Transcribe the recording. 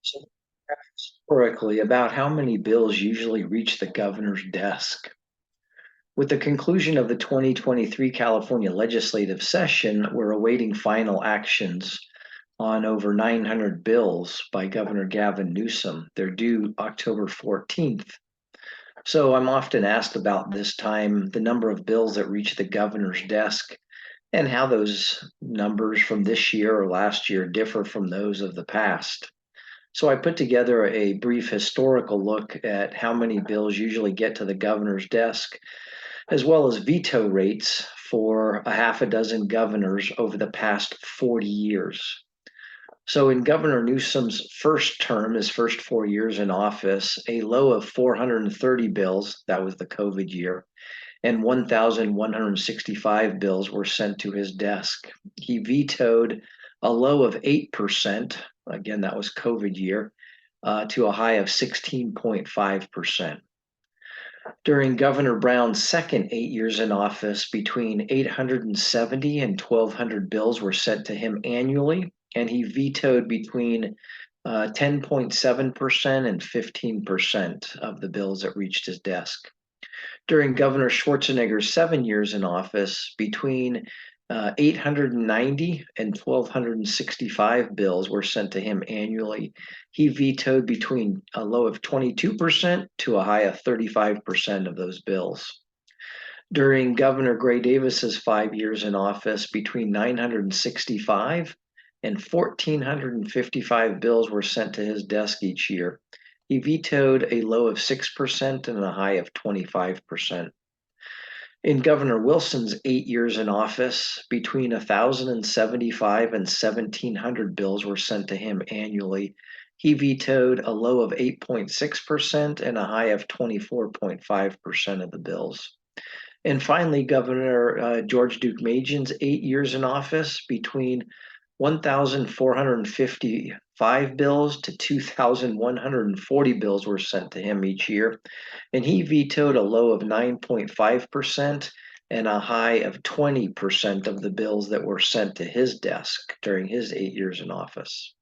So, historically, about how many bills usually reach the governor's desk? With the conclusion of the 2023 California legislative session, we're awaiting final actions on over 900 bills by Governor Gavin Newsom. They're due October 14th. So I'm often asked about this time the number of bills that reach the governor's desk and how those numbers from this year or last year differ from those of the past. So I put together a brief historical look at how many bills usually get to the governor's desk, as well as veto rates for a half a dozen governors over the past 40 years. So in Governor Newsom's first term, his first 4 years in office, a low of 430 bills, that was the COVID year, and 1,165 bills were sent to his desk. He vetoed a low of 8%, again, that was COVID year, to a high of 16.5%. During Governor Brown's second 8 years in office, between 870 and 1,200 bills were sent to him annually, and he vetoed between 10.7% and 15% of the bills that reached his desk. During Governor Schwarzenegger's 7 years in office, between 890 and 1,265 bills were sent to him annually. He vetoed between a low of 22% to a high of 35% of those bills. During Governor Gray Davis's 5 years in office, between 965 and 1,455 bills were sent to his desk each year. He vetoed a low of 6% and a high of 25%. In Governor Wilson's 8 years in office, between 1,075 and 1,700 bills were sent to him annually. He vetoed a low of 8.6% and a high of 24.5% of the bills. And finally, Governor George Deukmejian's 8 years in office, between 1,455 bills to 2,140 bills were sent to him each year, and he vetoed a low of 9.5% and a high of 20% of the bills that were sent to his desk during his 8 years in office.